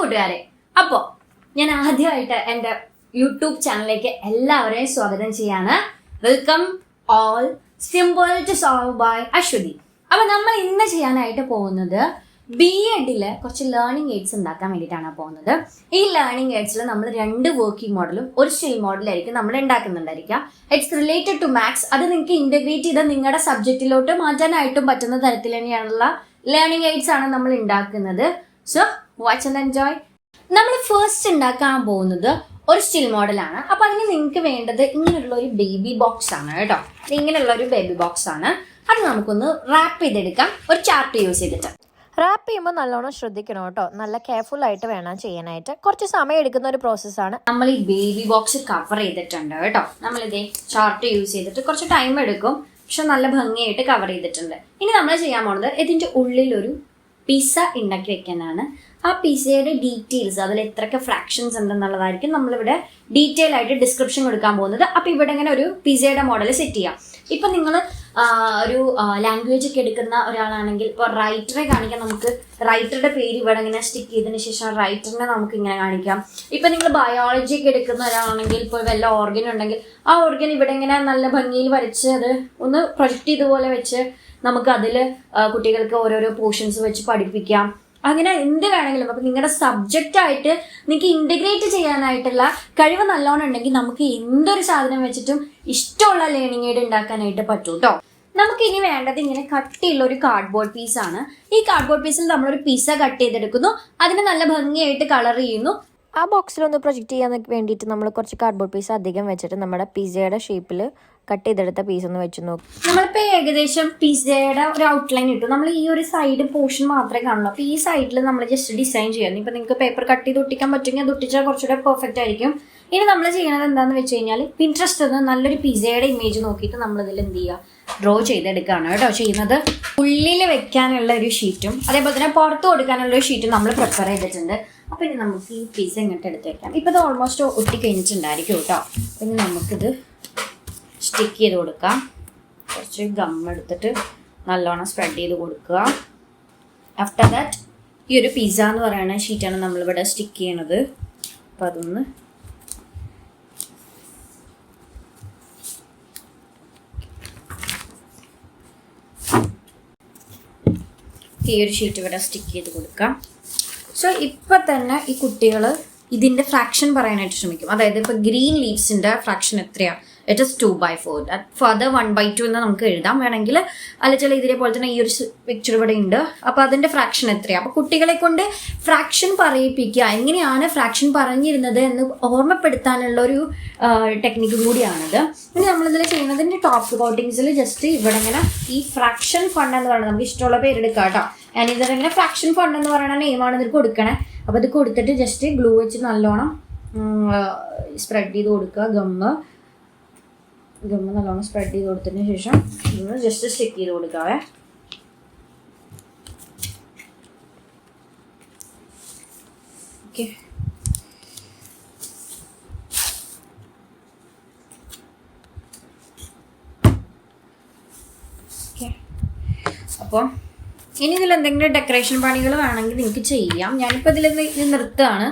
കൂട്ടുകാരെ, അപ്പോൾ ഞാൻ ആദ്യമായിട്ട് എൻ്റെ യൂട്യൂബ് ചാനലിലേക്ക് എല്ലാവരെയും സ്വാഗതം ചെയ്യാണ്. Welcome all, simple to solve by Aswathy. അപ്പോൾ നമ്മൾ ഇന്ന് ചെയ്യാനായിട്ട് പോകുന്നത് B.Ed കുറച്ച് ലേണിംഗ് എയ്ഡ്സ് ഉണ്ടാക്കാൻ വേണ്ടിയിട്ടാണ് പോകുന്നത്. ഈ ലേണിംഗ് എയ്ഡ്സിൽ നമ്മൾ 2 വർക്കിംഗ് മോഡലും ഒരു സ്റ്റിൽ മോഡലായിരിക്കും നമ്മൾ ഉണ്ടാക്കുന്നുണ്ടായിരിക്കുക. It's related to maths. അത് നിങ്ങൾക്ക് ഇന്റഗ്രേറ്റ് ചെയ്ത് നിങ്ങളുടെ സബ്ജക്റ്റിലോട്ട് മാറ്റാനായിട്ടും പറ്റുന്ന തരത്തിൽ തന്നെയാണുള്ള ലേണിംഗ് എയ്ഡ്സ് ആണ് നമ്മൾ ഉണ്ടാക്കുന്നത്. So watch and enjoy. നമ്മൾ ഫസ്റ്റ് ഉണ്ടാക്കാൻ പോകുന്നത് ഒരു സ്റ്റിൽ മോഡലാണ്. അപ്പൊ അതിന് നിങ്ങൾക്ക് വേണ്ടത് ഇങ്ങനെയുള്ള ഒരു ബേബി ബോക്സ് ആണ് കേട്ടോ. ഇങ്ങനെയുള്ള ഒരു ബേബി ബോക്സ് ആണ്. അത് നമുക്കൊന്ന് റാപ്പ് ചെയ്തെടുക്കാം ഒരു ചാർട്ട് യൂസ് ചെയ്തിട്ട്. റാപ്പ് ചെയ്യുമ്പോൾ നല്ലോണം ശ്രദ്ധിക്കണം കേട്ടോ. നല്ല കെയർഫുൾ ആയിട്ട് വേണം ചെയ്യാനായിട്ട്. കുറച്ച് സമയം എടുക്കുന്ന ഒരു പ്രോസസ്സാണ്. നമ്മൾ ഈ ബേബി ബോക്സ് കവർ ചെയ്തിട്ടുണ്ട് കേട്ടോ. നമ്മളിതേ ചാർട്ട് യൂസ് ചെയ്തിട്ട് കുറച്ച് ടൈം എടുക്കും, പക്ഷെ നല്ല ഭംഗിയായിട്ട് കവർ ചെയ്തിട്ടുണ്ട്. ഇനി നമ്മൾ ചെയ്യാൻ പോകുന്നത് ഇതിന്റെ ഉള്ളിലൊരു പിസ്സ ഉണ്ടാക്കി വെക്കാനാണ്. ആ പിസ്സയുടെ ഡീറ്റെയിൽസ്, അതിൽ എത്രയൊക്കെ ഫ്രാക്ഷൻസ് ഉണ്ടെന്നുള്ളതായിരിക്കും നമ്മളിവിടെ ഡീറ്റെയിൽ ആയിട്ട് ഡിസ്ക്രിപ്ഷൻ കൊടുക്കാൻ പോകുന്നത്. അപ്പൊ ഇവിടെ ഇങ്ങനെ ഒരു പിസ്സയുടെ മോഡൽ സെറ്റ് ചെയ്യാം. ഇപ്പൊ നിങ്ങൾ ഒരു ലാംഗ്വേജ് ഒക്കെ എടുക്കുന്ന ഒരാളാണെങ്കിൽ ഇപ്പോൾ റൈറ്ററെ കാണിക്കാൻ നമുക്ക് റൈറ്ററുടെ പേര് ഇവിടെ ഇങ്ങനെ സ്റ്റിക്ക് ചെയ്തതിന് ശേഷം റൈറ്ററിനെ നമുക്ക് ഇങ്ങനെ കാണിക്കാം. ഇപ്പൊ നിങ്ങൾ ബയോളജി ഒക്കെ എടുക്കുന്ന ഒരാളാണെങ്കിൽ ഇപ്പോൾ വല്ല ഓർഗൻ ഉണ്ടെങ്കിൽ ആ ഓർഗൻ ഇവിടെ ഇങ്ങനെ നല്ല ഭംഗിയിൽ വരച്ച് അത് ഒന്ന് പ്രൊജക്ട് ചെയ്തുപോലെ വെച്ച് നമുക്ക് അതിൽ കുട്ടികൾക്ക് ഓരോരോ പോർഷൻസ് വെച്ച് പഠിപ്പിക്കാം. അങ്ങനെ എന്ത് വേണമെങ്കിലും അപ്പൊ നിങ്ങളുടെ സബ്ജക്റ്റ് ആയിട്ട് നിങ്ങൾക്ക് ഇന്റഗ്രേറ്റ് ചെയ്യാനായിട്ടുള്ള കഴിവ് നല്ലോണം ഉണ്ടെങ്കിൽ നമുക്ക് എന്തൊരു സാധനം വെച്ചിട്ടും ഇഷ്ടമുള്ള ലേണിംഗ് എയ്ഡ് ഉണ്ടാക്കാനായിട്ട് പറ്റും കേട്ടോ. നമുക്ക് ഇനി വേണ്ടത് ഇങ്ങനെ കട്ടിയുള്ള ഒരു കാർഡ്ബോർഡ് പീസാണ്. ഈ കാർഡ്ബോർഡ് പീസിൽ നമ്മളൊരു പിസ്സ കട്ട് ചെയ്തെടുക്കുന്നു, അതിന് നല്ല ഭംഗിയായിട്ട് കളർ ചെയ്യുന്നു. ആ ബോക്സിലൊന്ന് പ്രൊജക്റ്റ് ചെയ്യാൻ വേണ്ടിയിട്ട് നമ്മൾ കുറച്ച് കാർഡ്ബോർഡ് പീസ് അധികം വെച്ചിട്ട് നമ്മുടെ പിസ്സയുടെ ഷേപ്പിൽ കട്ട് ചെയ്തെടുത്ത പീസ് ഒന്ന് വെച്ച് നോക്കും. നമ്മളിപ്പോൾ ഏകദേശം പിസ്സയുടെ ഒരു ഔട്ട്ലൈൻ ഇട്ടു. നമ്മൾ ഈ ഒരു സൈഡ് പോർഷൻ മാത്രമേ കാണുള്ളൂ. അപ്പോൾ ഈ സൈഡിൽ നമ്മൾ ജസ്റ്റ് ഡിസൈൻ ചെയ്യാം. ഇപ്പം നിങ്ങൾക്ക് പേപ്പർ കട്ട് ചെയ്ത് ഒട്ടിക്കാൻ പറ്റുമെങ്കിൽ അത് ഒട്ടിച്ചാൽ കുറച്ചുകൂടെ പെർഫെക്റ്റ് ആയിരിക്കും. ഇനി നമ്മൾ ചെയ്യുന്നത് എന്താണെന്ന് വെച്ച് കഴിഞ്ഞാൽ പിൻട്രസ്റ്റ് നല്ലൊരു പിസ്സയുടെ ഇമേജ് നോക്കിയിട്ട് നമ്മളിതിൽ എന്ത് ചെയ്യുക, ഡ്രോ ചെയ്തെടുക്കുകയാണ് കേട്ടോ ചെയ്യുന്നത്. ഉള്ളിൽ വെക്കാനുള്ള ഒരു ഷീറ്റും അതേപോലെ തന്നെ പുറത്ത് കൊടുക്കാനുള്ള ഒരു ഷീറ്റും നമ്മൾ പ്രിപ്പയർ ചെയ്തിട്ടുണ്ട്. അപ്പം ഇനി നമുക്ക് ഈ പിസ്സ ഇങ്ങോട്ട് എടുത്ത് വെക്കാം. ഇപ്പം ഇത് ഓൾമോസ്റ്റ് ഒട്ടി കഴിഞ്ഞിട്ടുണ്ടായിരിക്കും കേട്ടോ. ഇനി നമുക്കിത് സ്റ്റിക്ക് ചെയ്ത് കൊടുക്കാം. കുറച്ച് ഗം എടുത്തിട്ട് നല്ലോണം സ്പ്രെഡ് ചെയ്ത് കൊടുക്കുക. ആഫ്റ്റർ ദാറ്റ് ഈ ഒരു പിസ്സ എന്ന് പറയുന്ന ഷീറ്റാണ് നമ്മളിവിടെ സ്റ്റിക്ക് ചെയ്യണത്. അപ്പം അതൊന്ന് ഈ ഒരു ഷീറ്റ് ഇവിടെ സ്റ്റിക്ക് ചെയ്ത് കൊടുക്കാം. സോ ഇപ്പം തന്നെ ഈ കുട്ടികൾ ഇതിൻ്റെ ഫ്രാക്ഷൻ പറയാനായിട്ട് ശ്രമിക്കും. അതായത് ഇപ്പോൾ ഗ്രീൻ ലീവ്സിൻ്റെ ഫ്രാക്ഷൻ എത്രയാണ്? It is 2/4. ഫർദർ 1/2 എന്ന് നമുക്ക് എഴുതാം വേണമെങ്കിൽ. അല്ലെങ്കിൽ ഇതേപോലെ തന്നെ ഈ ഒരു പിക്ചർ ഇവിടെ ഉണ്ട്. അപ്പോൾ അതിൻ്റെ ഫ്രാക്ഷൻ എത്രയാണ്? അപ്പോൾ കുട്ടികളെ കൊണ്ട് ഫ്രാക്ഷൻ പറയിപ്പിക്കുക, എങ്ങനെയാണ് ഫ്രാക്ഷൻ പറഞ്ഞിരുന്നത് എന്ന് ഓർമ്മപ്പെടുത്താനുള്ള ഒരു ടെക്നിക്കും കൂടിയാണിത്. ഇനി നമ്മളിതിൽ ചെയ്യുന്നതിൻ്റെ ടോപ്പ് കോട്ടിങ്സിൽ ജസ്റ്റ് ഇവിടെ ഇങ്ങനെ ഈ ഫ്രാക്ഷൻ ഫണ്ട് എന്ന് പറയുന്നത് നമുക്ക് ഇഷ്ടമുള്ള പേരെടുക്കാം കേട്ടോ. ഞാനിതിങ്ങനെ ഫ്രാക്ഷൻ ഫണ്ട് എന്ന് പറയുന്ന നെയിമാണ് ഇതിൽ കൊടുക്കണേ. അപ്പോൾ ഇത് കൊടുത്തിട്ട് ജസ്റ്റ് ഗ്ലൂ വെച്ച് നല്ലോണം സ്പ്രെഡ് ചെയ്ത് കൊടുക്കുക. ഗമ്മ് നല്ലോണം സ്പ്രെഡ് ചെയ്ത് കൊടുത്തതിന് ശേഷം ഇതൊന്ന് ജസ്റ്റ് സ്റ്റിക്ക് ചെയ്ത് കൊടുക്കാവേ. ഓക്കെ, അപ്പോൾ ഇനി ഇതിൽ എന്തെങ്കിലും ഡെക്കറേഷൻ പണികൾ വേണമെങ്കിൽ നിങ്ങൾക്ക് ചെയ്യാം. ഞാനിപ്പോൾ ഇതിൽ നിർത്തുകയാണ്,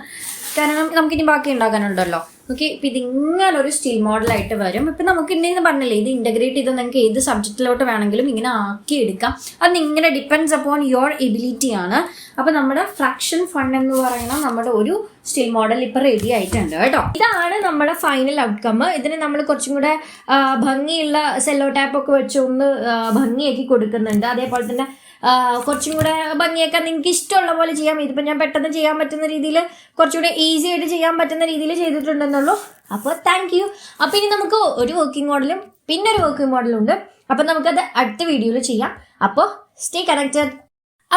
കാരണം നമുക്കിനി ബാക്കി ഉണ്ടാക്കാനുണ്ടല്ലോ. ഓക്കെ, ഇപ്പം ഇതിങ്ങനെ ഒരു സ്റ്റീൽ മോഡലായിട്ട് വരും. ഇപ്പം നമുക്ക് ഇനി പറഞ്ഞില്ലേ, ഇത് ഇൻ്റഗ്രേറ്റ് ചെയ്ത് നിങ്ങൾക്ക് ഏത് സബ്ജക്റ്റിലോട്ട് വേണമെങ്കിലും ഇങ്ങനെ ആക്കി എടുക്കാം. അത് നിങ്ങളുടെ ഡിപ്പെൻഡ്സ് അപ്പോൺ യുവർ എബിലിറ്റി ആണ്. അപ്പം നമ്മുടെ ഫ്രാക്ഷൻ ഫണ്ട് എന്ന് പറയുന്ന നമ്മുടെ ഒരു സ്റ്റീൽ മോഡൽ ഇപ്പം റെഡി ആയിട്ടുണ്ട് കേട്ടോ. ഇതാണ് നമ്മുടെ ഫൈനൽ ഔട്ട്കം. ഇതിന് നമ്മൾ കുറച്ചും കൂടെ ഭംഗിയുള്ള സെല്ലോ ടാപ്പ് ഒക്കെ വെച്ച് ഒന്ന് ഭംഗിയാക്കി കൊടുക്കുന്നുണ്ട്. അതേപോലെ തന്നെ കുറച്ചും കൂടെ ഭംഗിയൊക്കെ നിങ്ങൾക്ക് ഇഷ്ടമുള്ള പോലെ ചെയ്യാം. ഇതിപ്പോൾ ഞാൻ പെട്ടെന്ന് ചെയ്യാൻ പറ്റുന്ന രീതിയിൽ കുറച്ചുകൂടെ ഈസി ആയിട്ട് ചെയ്യാൻ പറ്റുന്ന രീതിയിൽ ചെയ്തിട്ടുണ്ടെന്നുള്ളൂ. അപ്പോൾ താങ്ക് യു. അപ്പോൾ ഇനി നമുക്ക് ഒരു വർക്കിംഗ് മോഡലും പിന്നെ ഒരു വർക്കിംഗ് മോഡലും ഉണ്ട്. അപ്പോൾ നമുക്കത് അടുത്ത വീഡിയോയിൽ ചെയ്യാം. അപ്പോൾ സ്റ്റേ കണക്റ്റഡ്.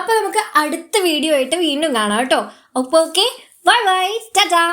അപ്പോൾ നമുക്ക് അടുത്ത വീഡിയോ ആയിട്ട് വീണ്ടും കാണാം കേട്ടോ. അപ്പോൾ ഓക്കെ, ബൈ ബൈ, ടാറ്റാ.